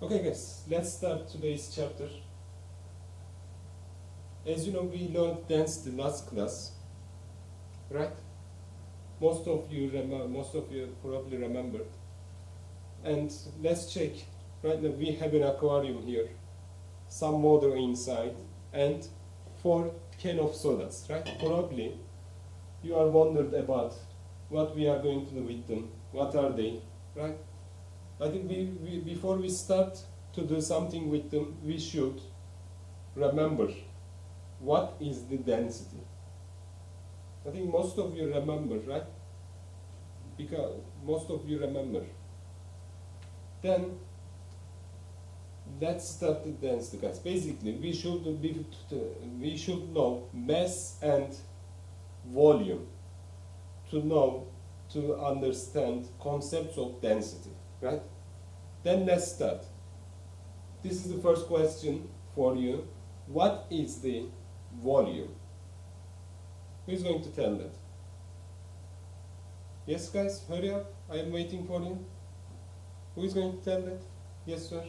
Okay guys, let's start today's chapter. As you know, we learned density last class, right? Most of you probably remembered. And let's check. Right now we have an aquarium here, some water inside, and 4 cans of sodas, right? Probably you are wondered about what we are going to do with them. What are they, right? I think before we start to do something with them, we should remember what is the density. I think most of you remember, right? Because most of you remember. Then let's start the density, guys. Basically, we should know mass and volume to understand concepts of density, right? Then let's start. This is the first question for you. What is the volume? Who is going to tell that? Yes, guys, hurry up. I am waiting for you. Who is going to tell that? Yes, sir.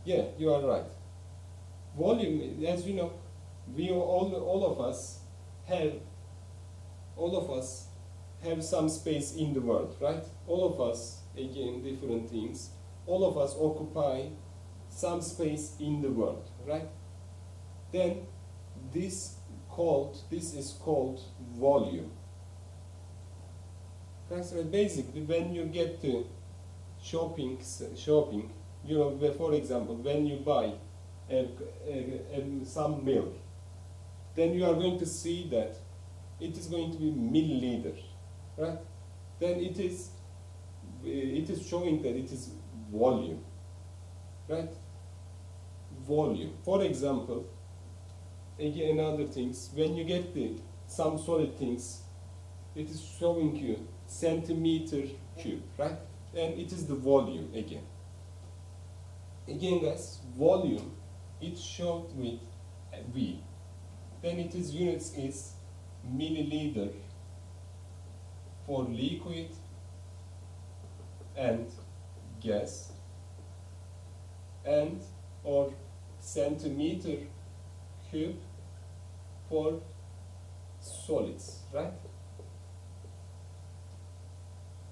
Yeah, you are right. Volume, as you know, we all of us have some space in the world, right? All of us, again, different things. All of us occupy some space in the world, right? Then this is called volume. Guys, basically, when you get to shopping, you know, for example, when you buy some milk, then you are going to see that it is going to be milliliter, right? Then it is showing that it is volume, right? Volume. For example, again, other things, when you get some solid things, it is showing you centimeter cube, right? And it is the volume again. Again, guys, volume, it's showed with V. Then it is units is milliliter for liquid and gas, and or centimeter cube for solids, right?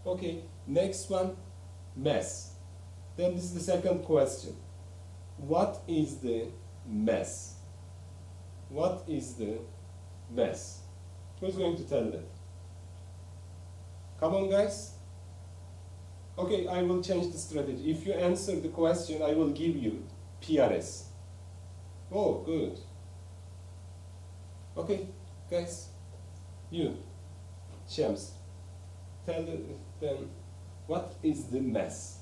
Okay, next one, mass. Then this is the second question. What is the mass? What is the mass? Who's going to tell that? Come on, guys. Okay, I will change the strategy. If you answer the question, I will give you PRS. Oh, good. Okay, guys, you, Shams, tell them what is the mass?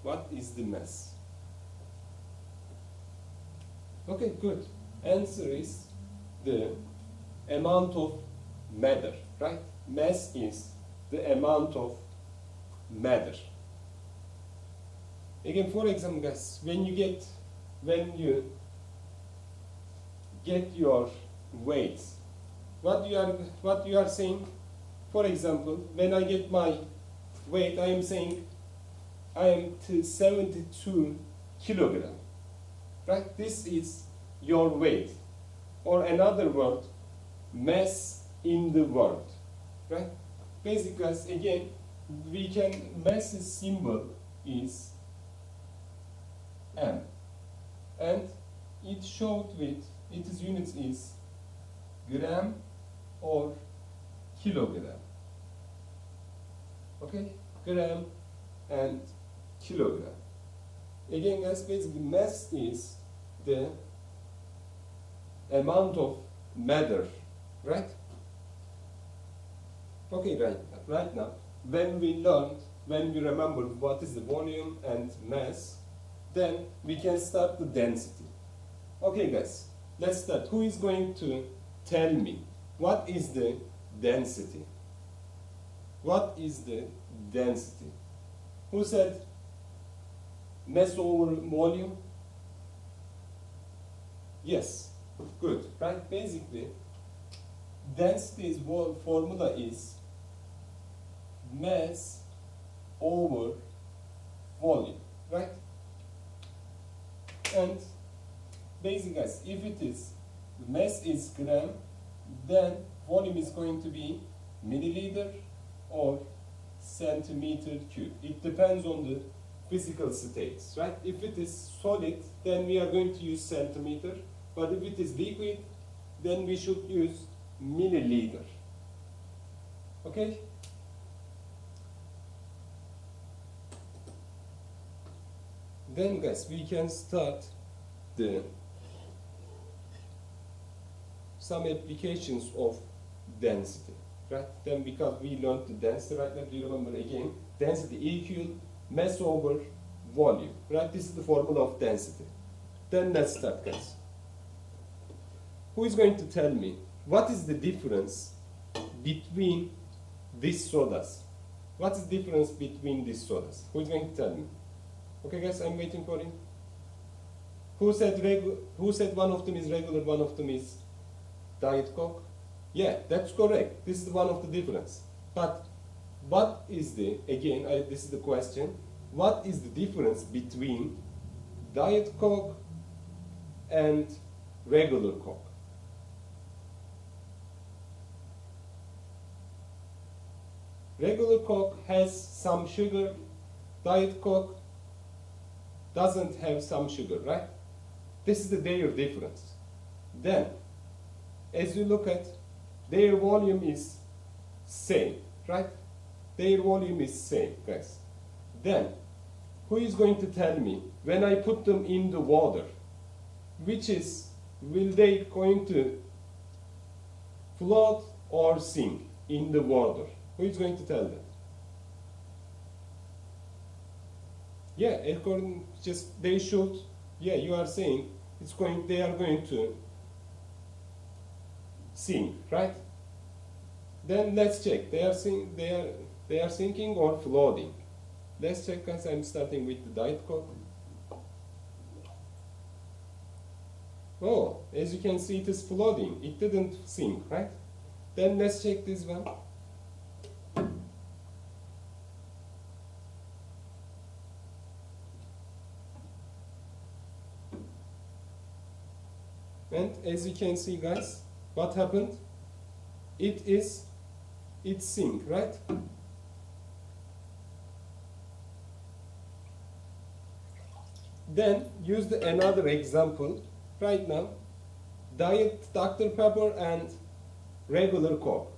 What is the mass? Okay, good. Answer is the amount of matter, right? Mass is the amount of matter. Again, for example, guys, when you get your weight, what you are saying, for example, when I get my weight, I am saying I am 72 kilogram, right? This is your weight, or another word, mass in the world, right? Basically, again, mass's symbol is M, and it showed with its units is gram or kilogram. Okay, gram and kilogram. Again, guys, basically mass is the amount of matter, right? Okay, right now, when we remember what is the volume and mass, then we can start the density. Okay, guys, let's start. Who is going to tell me what is the density? What is the density? Who said mass over volume? Yes, good, right? Basically, density's formula is mass over volume, right? And basically, guys, if it is, the mass is gram, then volume is going to be milliliter or centimeter cube. It depends on the physical states, right? If it is solid, then we are going to use centimeter, but if it is liquid, then we should use milliliter. Okay? Then guys, we can start some applications of density, right? Then because we learned the density right now, do you remember again? Density equal mass over volume, right? This is the formula of density. Then let's start, guys. Who is going to tell me what is the difference between these sodas? What is the difference between these sodas? Who is going to tell me? Okay, guys, I'm waiting for him. Who said one of them is regular, one of them is Diet Coke? Yeah, that's correct. This is one of the difference. But what is the, again, this is the question, what is the difference between Diet Coke and regular Coke? Regular Coke has some sugar, Diet Coke doesn't have some sugar, right? This is their difference. Then, as you look at, their volume is same, right? Their volume is same, guys. Then, who is going to tell me, when I put them in the water, will they going to float or sink in the water? Who is going to tell that? Yeah, according, they should, yeah, you are saying they are going to sink, right? Then let's check, they are sinking or floating. Let's check, guys. I'm starting with the Diet Coke. Oh, as you can see, it is floating, it didn't sink, right? Then let's check this one. And as you can see, guys, what happened? It sink, right? Then use another example right now. Diet Dr. Pepper and regular Coke.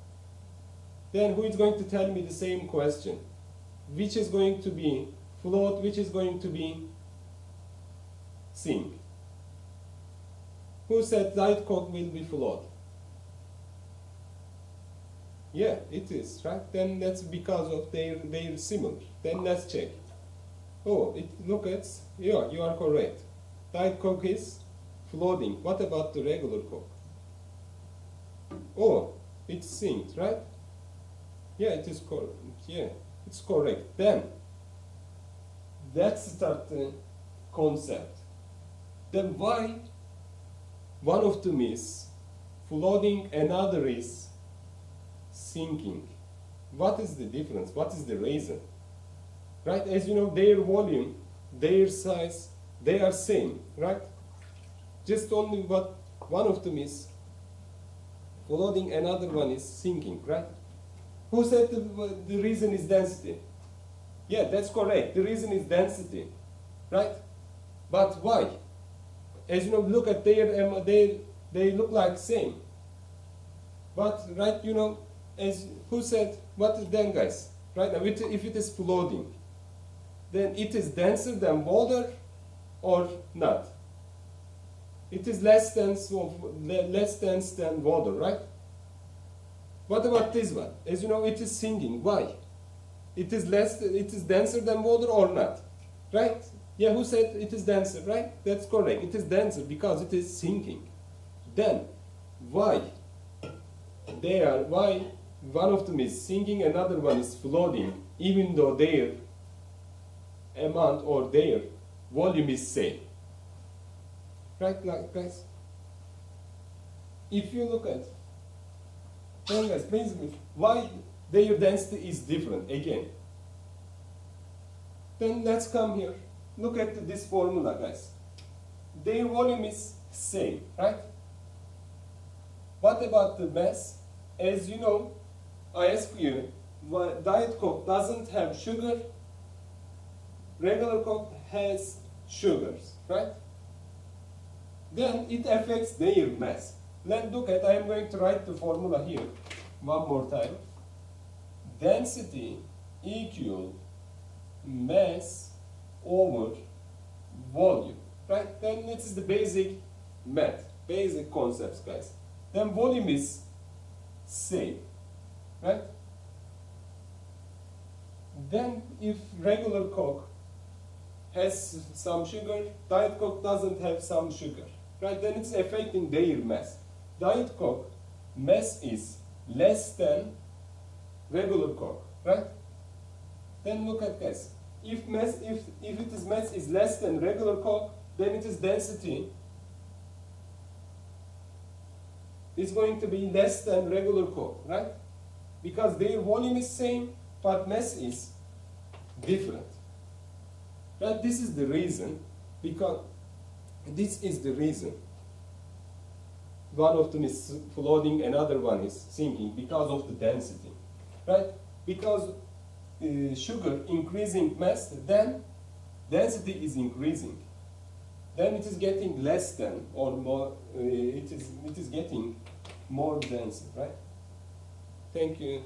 Then who is going to tell me the same question? Which is going to be float, which is going to be sink? Who said Diet Coke will be float? Yeah, it is, right? Then that's because of they're similar. Then let's check. Oh, yeah, you are correct. Diet Coke is floating. What about the regular Coke? Oh, it's synced, right? Yeah, it is correct. Yeah, it's correct. Then let's start the concept. Then why one of them is floating, another is sinking? What is the difference? What is the reason? Right? As you know, their volume, their size, they are same, right? Just only what one of them is floating, another one is sinking, right? Who said the reason is density? Yeah, that's correct. The reason is density, right? But why? As you know, look at they look like same. But right, you know, as who said what then, guys? Right now, if it is floating, then it is denser than water or not? It is less dense than water, right? What about this one? As you know, it is sinking. Why? It is denser than water or not? Right? Yeah, who said it is denser, right? That's correct. It is denser because it is sinking. Then, why one of them is sinking, another one is floating, even though their amount or their volume is same? Right, guys? If you look at, then guys, basically, why their density is different again? Then let's come here. Look at this formula, guys. Their volume is same, right? What about the mass? As you know, I ask you, Diet Coke doesn't have sugar, regular Coke has sugars, right? Then it affects their mass. Let's look at, I am going to write the formula here one more time. Density equal mass over volume, right? Then it is the basic math, basic concepts, guys. Then volume is same, right? Then if regular Coke has some sugar, Diet Coke doesn't have some sugar, right? Then it's affecting their mass. Diet Coke mass is less than regular Coke, right? Then look at, guys, if its mass is less than regular Coke, then its density is going to be less than regular Coke, right? Because their volume is same, but mass is different. Right? This is the reason, because this is the reason one of them is floating, another one is sinking, because of the density, right? Because sugar increasing mass, then density is increasing. Then it is getting less than or more. It is getting more dense, right? Thank you.